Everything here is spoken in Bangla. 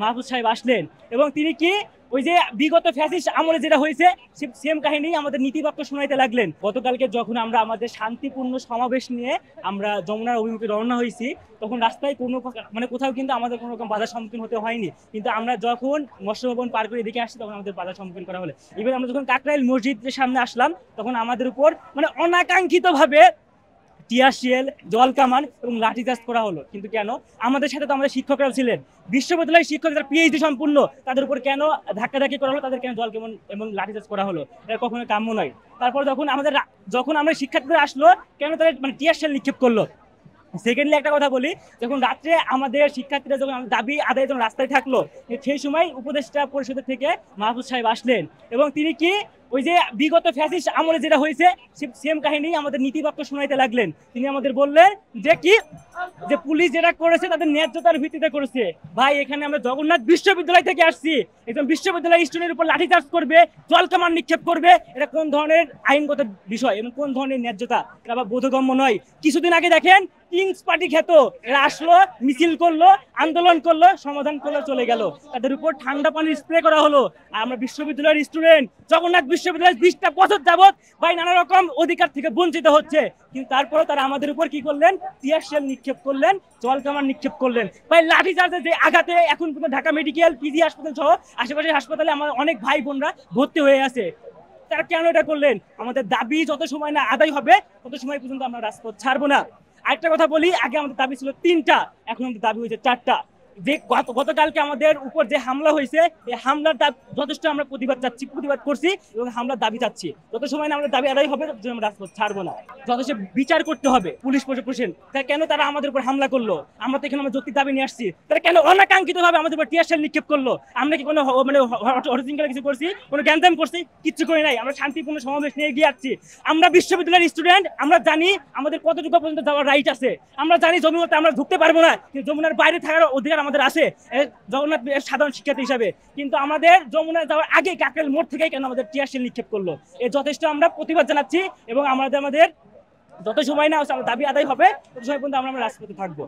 মাহফুজ সাহেব আসলেন এবং তিনি কি ওই যে বিগত ফ্যাসিস্ট আমলে যেটা হয়েছে সেম কাহিনী আমাদের নীতিবাক্য শোনাইতে লাগলেন। গতকালকে যখন আমরা আমাদের শান্তিপূর্ণ সমাবেশ নিয়ে আমরা যমুনার অভিমুখে রওনা হয়েছি, তখন রাস্তায় কোনো মানে কোথাও কিন্তু আমাদের কোনো রকম বাধার সম্মুখীন হতে হয়নি। কিন্তু আমরা যখন মৎস্য ভবন পার করে এদিকে আসছি তখন আমাদের বাধার সম্মুখীন করা হলো। ইভেন আমরা যখন কাকরাইল মসজিদের সামনে আসলাম তখন আমাদের উপর মানে অনাকাঙ্ক্ষিত ভাবে টিয়ারশেল, জল কামান এবং লাঠিচার্জ করা হলো। কিন্তু কেন? আমাদের সাথে তো আমাদের শিক্ষকরা ছিলেন, বিশ্ববিদ্যালয়ের শিক্ষক যারা পিএইচডি সম্পূর্ণ, তাদের উপর কেন ধাক্কাধাক্কি করা হলো, তাদের কেন জল কামান এবং লাঠিচার্জ করা হলো? এটা কখনো কাম্য নয়। তারপর যখন আমরা শিক্ষার্থীরা আসলো, কেন তারা মানে টিয়ারশেল নিক্ষেপ করলো? সেকেন্ডলি একটা কথা বলি, যখন রাত্রে আমাদের শিক্ষার্থীরা যখন দাবি আদায়ের জন্য রাস্তায় থাকলো, সেই সময় উপদেষ্টা পরিষদের থেকে মাহফুজ সাহেব আসলেন এবং তিনি কি ওই যে বিগত ফ্যাসিস্ট আমলে যেটা হয়েছে সেম কাহিনী আমাদের নীতিবাক্য শোনাইতে লাগলেন। তিনি আমাদের বললেন যে কি যে পুলিশ যেটা করেছে তাদের ন্যায্যতার ভিত্তিতে করেছে। ভাই, এখানে আমরা জগন্নাথ বিশ্ববিদ্যালয় থেকে আসছি, একজন বিশ্ববিদ্যালয় স্টুডেন্টের উপর লাঠিচার্জ করবে, জল কামান নিক্ষেপ করবে, এটা কোন ধরনের আইনগত বিষয় এবং কোন ধরনের ন্যায্যতা? এটা আবার বোধগম্য নয়। কিছুদিন আগে দেখেন কিংস পার্টি খ্যাত এরা আসলো, মিছিল করলো, আন্দোলন করলো, সমাধান করলো, চলে গেল। তাদের উপর ঠান্ডা পানি স্প্রে করা হলো। আর আমরা বিশ্ববিদ্যালয়ের স্টুডেন্ট, জগন্নাথ বিশ্ববিদ্যালয় 20টা বছর যাবত ভাই নানা রকম অধিকার থেকে বঞ্চিত হচ্ছে, কিন্তু তারপরে তারা আমাদের উপর কি করলেন? টিয়ারশেল নিক্ষেপ করলেন, জল কামান নিক্ষেপ করলেন। ভাই, লাঠি চার্জের যে আঘাতে এখন কিন্তু ঢাকা মেডিকেল, পিজি হাসপাতাল সহ আশেপাশের হাসপাতালে আমার অনেক ভাই বোনরা ভর্তি হয়ে আছে। তারা কেন এটা করলেন? আমাদের দাবি যত সময় না আদায় হবে তত সময় পর্যন্ত আমরা রাজপথ ছাড়বো না। আরেকটা কথা বলি, আগে আমাদের দাবি ছিল 3টা, এখন আমাদের দাবি হয়েছে 4টা। যে গতকালকে আমাদের উপর যে হামলা হয়েছে, এই হামলার যথেষ্ট আমরা প্রতিবাদ করছি এবং হামলার দাবি চাচ্ছি। যত সময় না আমাদের দাবি আদায় হবে তত আমরা রাজপথ ছাড়বো না। যথেষ্ট বিচার করতে হবে পুলিশ প্রশাসন, কেন তারা আমাদের উপর হামলা করলো? আমরা তো এখানে আমরা যৌক্তিক দাবি নিয়ে আসছি, তারা কেন অনাকাঙ্ক্ষিত ভাবে আমাদের উপর টিয়ারশেল নিক্ষেপ করলো? আমরা কি কোনো মানে অরিজিনাল কিছু করছি? কোনো জ্ঞানদাম করছি? কিচ্ছু করে নাই। আমরা শান্তিপূর্ণ সমাবেশ নিয়ে এগিয়ে আসছি। আমরা বিশ্ববিদ্যালয়ের স্টুডেন্ট, আমরা জানি আমাদের কতটুকু পর্যন্ত যাওয়ার রাইট আছে। আমরা জানি যমুনাতে আমরা ঢুকতে পারবো না, কিন্তু যমুনার বাইরে থাকার অধিকার আমাদের আছে জগন্নাথ সাধারণ শিক্ষার্থী হিসাবে। কিন্তু আমাদের যমুনা যাওয়ার আগে কাকরাইল মোড় থেকে কেন আমাদের টিয়ারশেল নিক্ষেপ করলো? এর যথেষ্ট আমরা প্রতিবাদ জানাচ্ছি এবং আমাদের যত সময় না দাবি আদায় হবে তত সময় পর্যন্ত আমরা রাজপথে থাকবো।